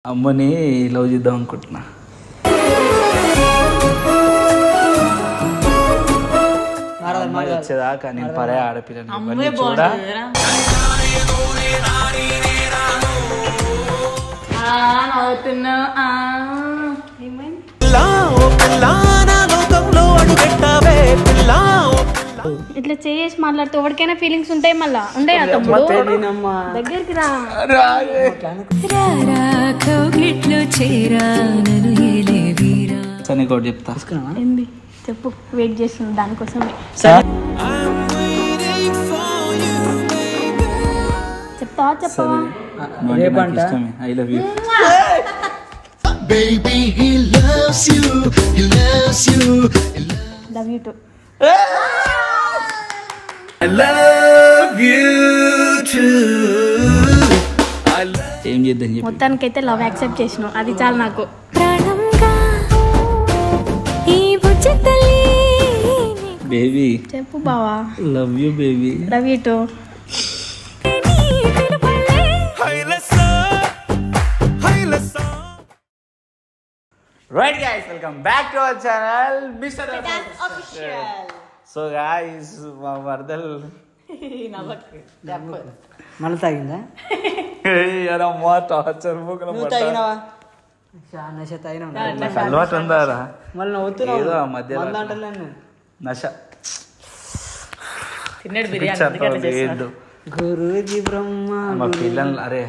అమ్మని లవ్ చేద్దాం అనుకుంటున్నా. అమ్మాయి వచ్చేదాకా నేను పరే ఆడపిల్లని చూడా. ఇట్లా చేసి మాట్లాడితే ఎవరికైనా ఫీలింగ్స్ ఉంటాయి. మళ్ళా ఉండే దగ్గరికి రా. చెప్తా ఏంది చెప్పు, వెయిట్ చేస్తున్నా దానికోసమే. చెప్తావా చెప్పవా? I love you. Baby, he loves you, he loves you. Love you to. I love you too. ఏం చేద్దాం చెప్పి మొత్తానికైతే లవ్ యాక్సెప్ట్ చేసినావు, అది చాలు నాకు. బేబీ చెప్పు బావా. Love you baby. Love you to. Right guys, welcome back to our channel Mr. Official. So guys, మా వరదల్ మళ్ళీ తాగిందా? అమ్మా టార్చర్ అలవాటు ఉందారా? మళ్ళీ ఏదో ఆ మధ్య నశ లేదు. గురూజీ బ్రహ్మ మా పిల్లలు అరే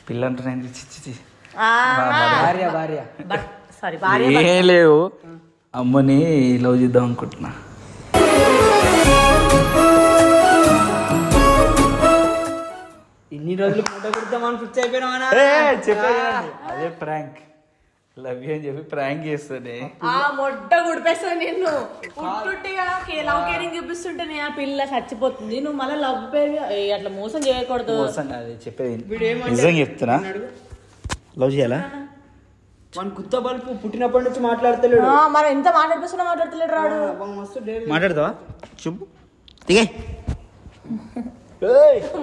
పిల్లంటే భార్య భార్య ఏ లేవు. అమ్మని లవ్ చేద్దాం అనుకుంటున్నా. ఇన్ని రోజులు ఫోటో పెడతామని ఫిక్స్ అయిపోయినా అదే ప్రాంక్. లవ్ యూ అని చెప్పి ప్రాంక్ చేస్తానే. మొట్ట గుడిపేస్తా నిన్ను లవ్ కేరింగ్ చూపిస్తుంటే ఆ పిల్ల చచ్చిపోతుంది. నువ్వు మళ్ళీ లవ్ పేరు అట్లా మోసం చేయకూడదు. అది చెప్పేది నిజంగా చెప్తున్నా. లవ్ చేయాలా? మన కొత్త బల్పు పుట్టినప్పటి నుంచి మాట్లాడతలేడు. మనం ఎంత మాట్లాడుతున్నా రాడు. మాట్లాడతావా? చెప్పు దిగే.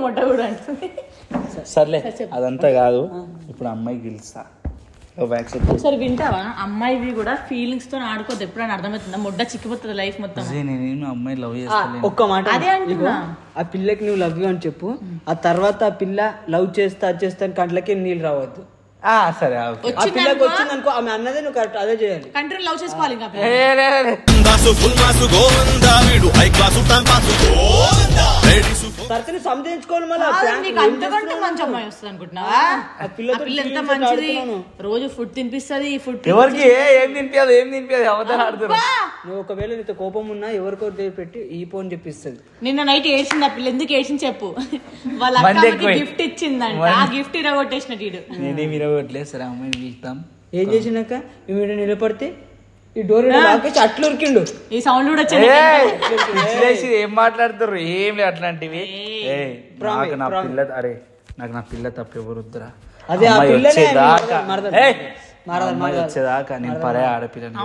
మొట్ట కూడా అంటుంది. సర్లే అదంతా కాదు. ఇప్పుడు అమ్మాయికి గెలుస్తా. ఒకసారి వింటావా? అమ్మాయివి కూడా ఫీలింగ్స్ తో ఆడుకోద్దు. ఎప్పుడైనా అర్థమవుతుందా? మొడ్డ చిక్కిపోతుంది లైఫ్ మొత్తం. నేను అమ్మాయి లవ్ చేస్తాను. ఒక్క మాట, అదే అంటున్నా. ఆ పిల్లకి నువ్వు లవ్ యూ అని చెప్పు. ఆ తర్వాత ఆ పిల్ల లవ్ చేస్తా అది చేస్తాను కంట్లకి నీళ్ళు రావద్దు. సరే ఆ పిల్లకి వచ్చింది అనుకో, ఆమె అన్నదే నువ్వు కరెక్ట్ అదే చేయాలి. కంట్రీ లవ్ చేసుకోవాలి. భర్తని సంధించుకోవాలి. మళ్ళీ అంతకంటే మంచి అమ్మాయి వస్తుంది అనుకుంటున్నావా? ఆ పిల్ల ఎంత మంచిది. రోజు ఫుడ్ తినిపిస్తుంది. ఫుడ్ ఎవరికి ఏం తినిపించదు అవతల ఆడుతారు. నువ్వు ఒకవేళ నీతో కోపం ఉన్నా ఎవరికో పెట్టి ఈ పోని చెప్పిస్తుంది. నిన్న నైట్ ఏడ్చింది ఆ పిల్ల. ఎందుకు ఏడ్చింది చెప్పు? వాళ్ళ అక్కకి గిఫ్ట్ ఇచ్చిందంట. ఆ గిఫ్ట్ ఇరగొట్టేసినట్టు. నేనేం ఇరగొట్టలేదు. సరే అమ్మాయిని పిలుస్తాం. ఏం చేసినాక ఇమీడియట్ నిలబడితే ఈ డోర్ అట్లు ఉరికిండు. ఈ సౌండ్ కూడా ఏం మాట్లాడుతారు? ఏం లేదు అట్లాంటివి. నా పిల్ల అరే నాకు నా పిల్ల తప్ప ఎవరు వద్దురా. అదే వచ్చేదాకా నేను పరే ఆడపిల్లని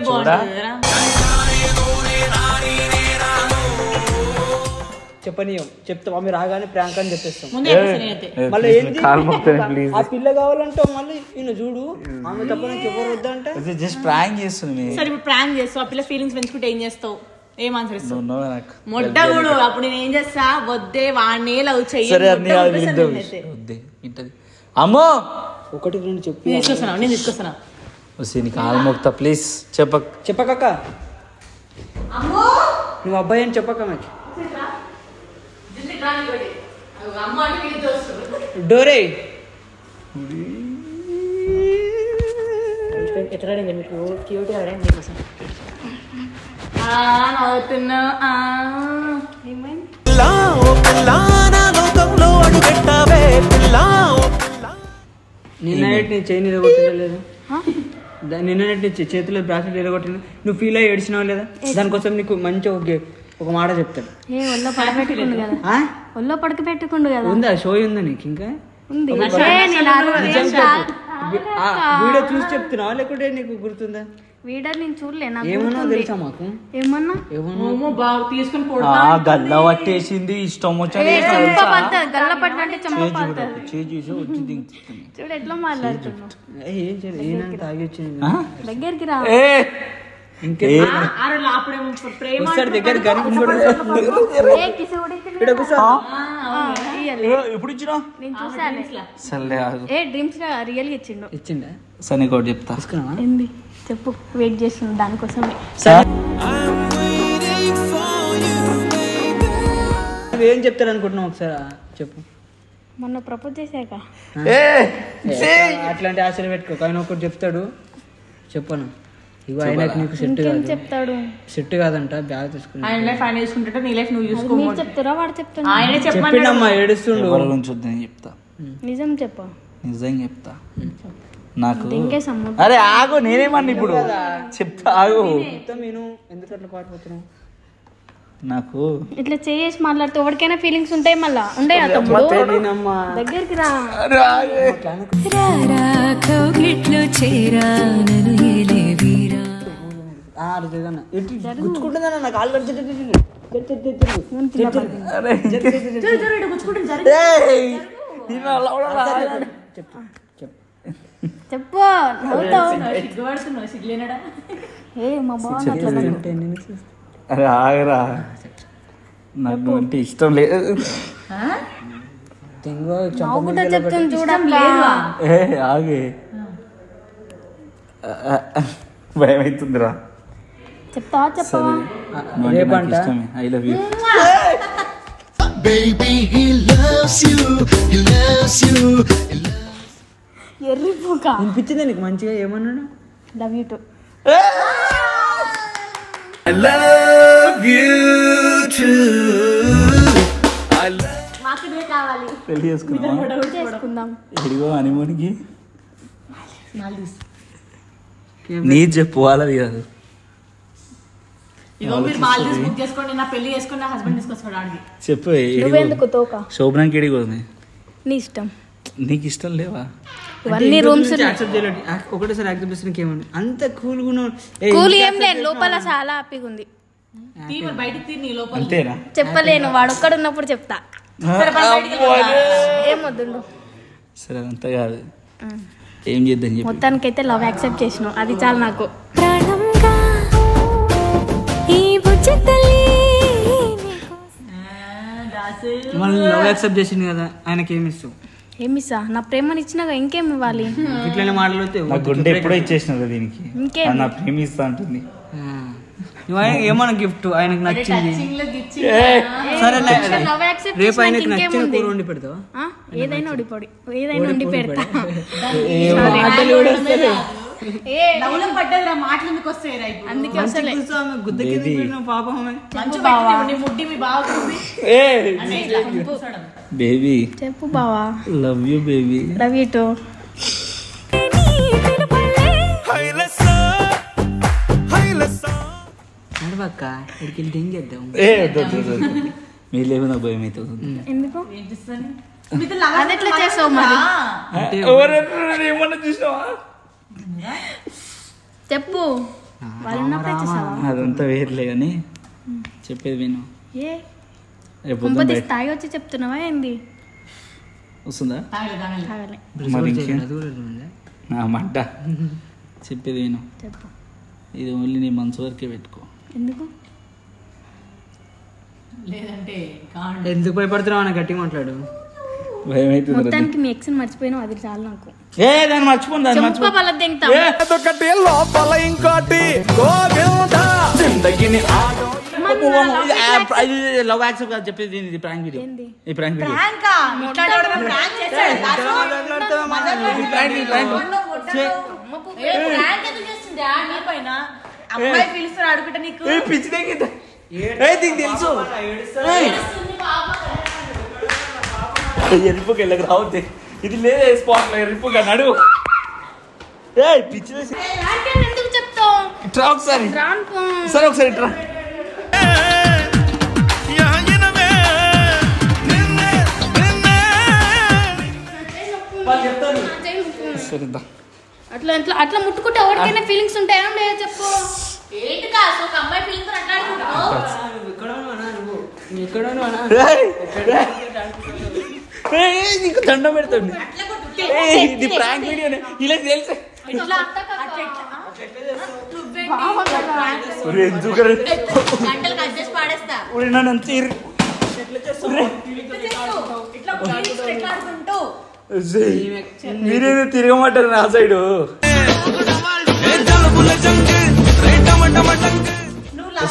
చూడా. చెప్పనీయం చెప్తాం. ఆమె రాగానే ప్రాంక్ అని చెప్పేస్తాం. మళ్ళీ ఆ పిల్ల కావాలంటే మళ్ళీ ఈయన చూడు ఆమె తప్ప నాకు ఎవరు వద్దంటే జస్ట్ ప్రాంక్ చేస్తుంది. సరే ఇప్పుడు ప్రాంక్ చేస్తావు. ఆ పిల్ల ఫీలింగ్స్ పెంచుకుంటే ఏం చేస్తావు? ఏం ఆన్సర్ ఇస్తావు? మొడ్డగుడు. అప్పుడు నేను ఏం చేస్తా? వద్దే వాడినే లవ్ చెయ్యి. అమ్మో ఒకటి రెండు చెప్పి నేను తీసుకొస్తాను. నీకు ఆల్మోక్తా ప్లీజ్ చెప్పకక్క. నువ్వు అబ్బాయి అని చెప్పక. మాకు డోరే మీకు క్యూట్ మీకోసం నిన్న నీ చైన్ ఎరగొట్టలేదు. నిన్న నీ చేతిలో బ్రాస్లెట్ ఎరగొట్టిన నువ్వు ఫీల్ అయ్యి ఏడ్చినావు లేదా? దానికోసం నీకు మంచి ఒక మాట చెప్తాడు. ఒళ్ళో పడపెట్టుకుండు కదా. ఒళ్ళో పడక పెట్టుకుండు కదా. ఉందా షో ఉందా నీకు? ఇంకా ఉంది. వీడియో చూసి చెప్తున్నావా లేకుంటే నీకు గుర్తుందా? వీడియో నేను చూడలే నాకు ఏమన్నా గుర్తుంది. తెలుసా మాకు ఏమన్నా మోమో బాగా తీసుకొని గల్ల పట్టేసింది ఇష్టం వచ్చింది చెంప పడుతుంది గల్ల పట్టినట్టే చెంప పడుతుంది చేసి వచ్చి దించుతుంది. చూడు ఎట్లా మాట్లాడుతున్నావు ఏం చేయలేదు ఏమైనా తాగి వచ్చింది దగ్గరికి రా ఇంకే అప్పుడేమో ప్రేమ వస్తాడు దగ్గర కానీ ఏ కిసి కూడా ఇక్కడ ఎప్పుడు ఇచ్చినా నేను చూసాను సర్లే ఏ డ్రీమ్స్ రియల్ గా ఇచ్చిండు ఇచ్చిండా సరే ఒకటి చెప్తా తీసుకున్నావా ఏంది చెప్పు వెయిట్ చేస్తున్నా దానికోసమే నువ్వేం చెప్తాడు అనుకుంటున్నావు ఒకసారి చెప్పు మొన్న ప్రపోజ్ చేశాక అట్లాంటి ఆశలు పెట్టుకో ఆయన ఒకటి చెప్తాడు చెప్పను ఇగో ఆయనకి నీకు సెట్ ఇంకేం కాదు చెప్తాడు సెట్ కాదంట బ్యాగ్ తీసుకుని ఆయన లైఫ్ ఆయన చూసుకుంటే నీ లైఫ్ నువ్వు చూసుకో మీరు చెప్తారా వాడు చెప్తాను ఆయనే చెప్పమన్నాడు చెప్పిండమ్మా ఏడుస్తుండు ఎవరి గురించి వద్దని చెప్తా నిజం చెప్పు నిజంగా చెప్తా నాకు ఇంకే సమ్ముడు అరే ఆగు నేనేమన్నా ఇప్పుడు చెప్తా ఆగు మొత్తం నేను ఎందుకు అట్లా పాడిపోతున్నావు నాకు ఇట్లా చేసి మాట్లాడితే ఎవరికైనా ఫీలింగ్స్ ఉంటాయి మళ్ళా ఉండే ఆ తమ్ముడు నేనమ్మా దగ్గరికి రా అరే ఆగు. గుచ్చుకుంటుందన్న నాకు ఆలు అరే ఏయ్, నేను అలా కూడా రా. చెప్పు చెప్పు చెప్పు నవ్వుతావు సిగ్గుపడుతున్నావు సిగ్గులేనడా ఏ మా బావ అట్లా అరే ఆగరా నాకు అంటే ఇష్టం లేదు తెంగో నవ్వుకుంటా చెప్తుంది చూడమ్మా ఏ ఆగే భయం అవుతుందిరా చెప్తావా చెప్పవా రేపంట ఇష్టమే I love you Baby, he loves you. He loves you. He loves ఎర్రి పూక వినిపించింది నీకు మంచిగా ఏమన్నాడు love you to I love you too. I love. మాకు ఇదే కావాలి పెళ్లి చేసుకున్నావా చేసుకుందాం ఎడిగో హనీమూన్కి నీ చెప్పు వాళ్ళది కాదు ఇగో మీరు మాల్దీవ్స్ బుక్ చేసుకోండి నా పెళ్లి చేసుకుని నా హస్బెండ్ తీసుకొస్తాడు ఆడికి చెప్పు నువ్వెందుకు తోక శోభనానికి ఎడిగోంది నీ ఇష్టం నీకు ఇష్టం లేవా ఇవన్నీ రూమ్స్ యాక్సెప్ట్ చేయలేదు ఒకటేసారి యాక్సెప్ట్ చేసిన ఏమన్నా అంత కూల్గా కూల్ ఏం లేదు లోపల చాలా హ్యాపీగా ఉంది తీ మరి బయటికి తీ నీ లోపల అంతేనా చెప్పలేను వాడు ఒక్కడ ఉన్నప్పుడు చెప్తా ఏం వద్దుండు సరే అంత కాదు ఏం చేద్దాం చెప్పి మొత్తానికైతే లవ్ యాక్సెప్ట్ చేసినావు అది చాలు నాకు మళ్ళీ లవ్ యాక్సెప్ట్ చేసింది కదా ఆయనకి ఏమి ఇస్తావు ఏమిసా నా ప్రేమని ఇచ్చినాక ఇంకేం ఇవ్వాలి ఇట్లనే మాట్లాడితే నా గుండె ఎప్పుడో ఇచ్చేసిన కదా దీనికి ఇంకేం? అది నా ప్రేమిస్తా అంటుంది నువ్వు ఆయన ఏమన్నా గిఫ్ట్ ఆయనకు నచ్చింది చింగ్లో గిచ్చి సరే లవ్ యాక్సెప్ట్ రేపు ఆయనకి చేసినాక నచ్చిన ఇంకేముంది కూర వండి పెడతావా ఏదైనా ఒడిపొడి ఏదైనా వండి పెడతా లవ్లో పడ్డది రా మాటలు ఎందుకు వస్తాయి రా ఇప్పుడు అందుకే అసలే గుద్ద కింద పెట్టిన పాపం ఆమె. మంచు పెట్టి నీ ముడ్డి మీ బాగుంది అంటే ఇట్లా కూర్చోడం బేబీ చెప్పు బావా love you baby love you too నడవక్క ఇక్కడికి వెళ్ళి దెంగేద్దాం మీరు లేవు నాకు భయం అవుతుంది ఎందుకు ఏం చేస్తాను అది ఎట్లా చేసావు మరి ఏమన్నా చూసావా చెప్పు వాళ్ళు ఉన్నప్పుడే చేసావా అదంతా వేర్లే కానీ చెప్పేది విను ఏ రేపు కొంపతి స్థాయి వచ్చి చెప్తున్నావా ఏంది వస్తుందా తాగలే మరి ఇంకేం? అది కూడా ఉందా? నా మంట చెప్పేది విను చెప్పు ఇది ఓన్లీ నీ మనసు వరకే పెట్టుకో ఎందుకు లేదంటే ఎందుకు భయపడుతున్నావు అన్న గట్టిగా మాట్లాడు భయం అవుతుంది మొత్తానికి మీ ఎక్స్ మర్చిపోయినావు అది చాలు నాకు ఏ దాన్ని మర్చిపోను దాన్ని చెంప మర్చిపో బల తింటాం ఒకటి లోపల ఇంకోటి గోవింద జిందగిని ఆడో లవ్ యాక్సెప్ట్ కాదు చెప్పేది ఇది ప్రాంక్ వీడియో ఏంది? ఈ ప్రాంక్ వీడియో ప్రాంక్ చేస్తాడు ప్రాంక్ ఎందుకు చేస్తుందా నీ పైన అమ్మాయి పిలుస్తారు అడుగుట నీకు పిచ్చిదే కదా దీనికి తెలుసు ఎరుపుకి వెళ్ళక రావద్దే ఇది లేదే స్పాట్ లో ఎరుపుగా నడు ఏ పిచ్చిలేసి ఎందుకు చెప్తావు ఇట్రా ఒకసారి రాను పో. సరే ఒకసారి ఇట్రా సరే దా అట్లా అట్లా అట్లా ముట్టుకుంటే ఎవరికైనా ఫీలింగ్స్ ఉంటాయా లేదా చెప్పు. ఏంటి కాదు ఒక అమ్మాయి ఫీలింగ్స్ మాట్లాడుకుంటున్నావు. నీకు దండం పెడతాడు. ఇది ప్రాంక్ వీడియోనే ఇలా తెలుసా. గంటలకు అడ్జస్ట్ పాడేస్తా. మీరేదో తిరగమంటారు నా సైడు.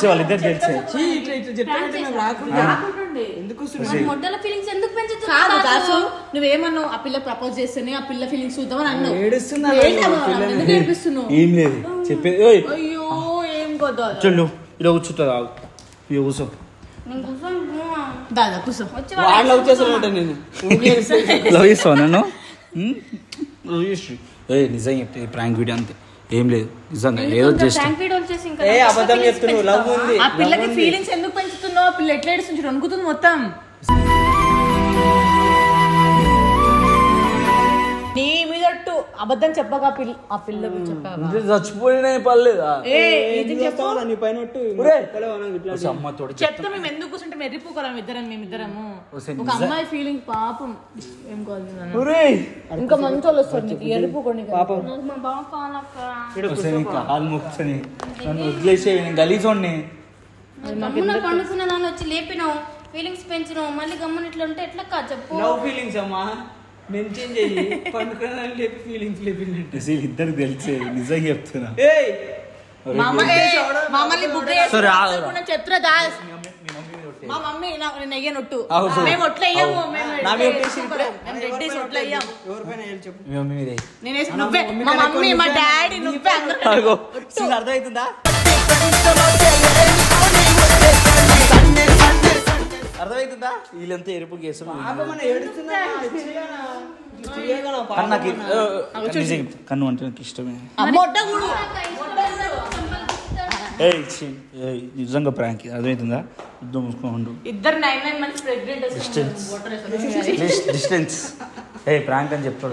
వాళ్ళిద్దరు తెలిసే నువ్వేమన్నావు ఆ పిల్ల ప్రపోజ్ చేస్తేనే ఆ పిల్ల ఫీలింగ్స్ చూద్దామని అన్నావు. ఏం లేదు చెప్పేది. అయ్యో ఏం కొద్దా చెల్లు ఇలా కూర్చుంటుంది. ఇక కూర్చో. దాదా కూర్చో. లవ్ చేస్తావు నన్ను. నిజంగా చెప్తే ప్రాంక్ వీడియో అంతే, ఏం లేదు నిజంగా ఏదో జస్ట్ అబద్ధం చెప్తున్నావు. లవ్ ఉంది. ఆ పిల్లకి ఫీలింగ్స్ ఎందుకు పెంచుతున్నావు? ఆ పిల్ల ఎట్లా ఏడుస్తుంది వణుకుతుంది మొత్తం. నీ మీద అబద్ధం చెప్పక ఆ పిల్ల చచ్చిపోయినా పర్లేదా? చెప్తా మేము ఎందుకు కూర్చుంటే మెర్రిపోగలం మేమిద్దరము. ఒక అమ్మాయి ఫీలింగ్ పాపం ఏం కాదు. ఇంకా మంచి వాళ్ళు వస్తారు నీకు ఎర్రిపోకండి పాపం. నన్ను వదిలేసే గలీజోడిని. పండుకున్న దాన్ని వచ్చి లేపినావు, ఫీలింగ్స్ పెంచినావు, మళ్ళీ గమ్మున ఇట్లా ఉంటే ఎట్లా కా చెప్పు. ఫీలింగ్స్ అమ్మా మెన్షన్ చేయి. పండుకున్నాను లేపి ఫీలింగ్స్ లేపినట్టు ఇద్దరికి తెలిసేది నిజంగా చెప్తున్నా. మమ్మల్ని బుక్ చెప్తున్నా దాస్. మా మమ్మీ నేను అయ్యనొట్టు మేము ఒట్లు అయ్యాము. నువ్వే మా మమ్మీ మా డాడీ నువ్వే అర్థమవుతుందా? అర్థమవుతుందా? వీళ్ళంతా ఎరుపు కేసు కన్ను అంటే నాకు ఇష్టమే. నిజంగా ప్రాంక్ అర్థమవుతుందా? యుద్ధం మూసుకోండు. ఇద్దరు 9 months ప్రెగ్నెంట్. డిస్టెన్స్ ప్రాంక్ అని చెప్తాడు.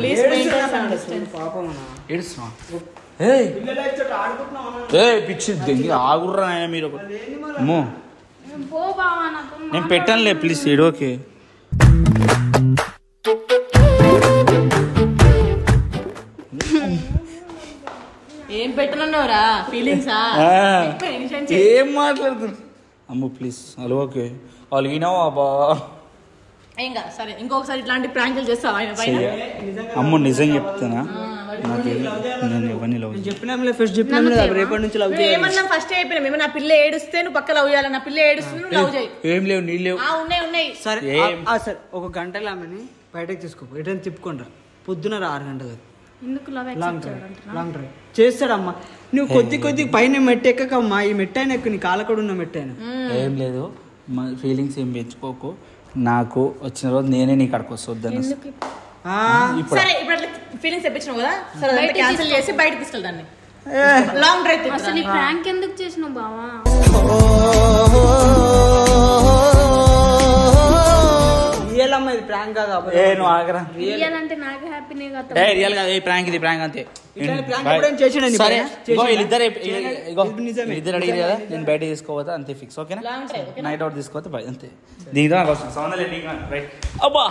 పిచ్చి ఆగుర్రా నాయన మీరు. అమ్మో నేను పెట్టానులే ప్లీజ్ ఏడోకే. ఏం పెట్టనున్నావురా ఫీలింగ్సా? ఏం మాట్లాడుతున్నా అమ్మో ప్లీజ్. అలా ఓకే వాళ్ళు ఈనావా బా. ఏం కాదు సరే ఇంకొకసారి ఇట్లాంటి ప్రాంకులు చేస్తావా ఆయన పైన? అమ్మో నిజం చెప్తున్నా నేను ఇవన్నీ లవ్ చెప్పినాంలే. ఫస్ట్ చెప్పినాం రేపటి నుంచి లవ్ చేయాలి. ఏమన్నా ఫస్ట్ అయిపోయినా ఏమన్నా నా పిల్ల ఏడుస్తే నువ్వు పక్క లవ్ చేయాలి. నా పిల్ల ఏడుస్తుంది నువ్వు లవ్ చేయి. ఏం లేవు నీళ్ళు లేవు. ఉన్నాయి. సరే సరే ఒక గంటలో ఆమెని బయటకు తీసుకోపో. ఎటైనా తిప్పుకుంటా. పొద్దున 6 గంటలు లాంగ్ డ్రైవ్ చేస్తాడమ్మా. నువ్వు కొద్ది పైన మెట్టు ఎక్కకమ్మా. ఈ మెట్టైనా ఎక్కువ నీ కాళ్ళ కూడా ఉన్న మెట్టైనా. ఏం లేదు ఫీలింగ్స్ ఏం పెంచుకోకు. నాకు వచ్చిన రోజు నేనే నీ కడకు వద్దని. సరే ఇప్పుడు అట్లా ఫీలింగ్స్ తెప్పించినావు కదా, సరే క్యాన్సిల్ చేసి బయటకు తీసుకెళ్తాను. Long drive. అసలు ఈ ప్రాంక్ ఎందుకు చేసినావు బావా? ఇది ప్రాంక్ కాదు. నువ్వు ఆగరా. రియల్ అంటే నాకు హ్యాపీనే కదా. రియల్ కాదు ప్రాంక్. ఇది ప్రాంక్ అంతే. ఇద్దరు అడిగారు కదా నేను బయట తీసుకోవద్దా అంతే ఫిక్స్. ఓకేనా? నైట్ అవుట్ తీసుకోవద్దా అంతే. దీని అబ్బా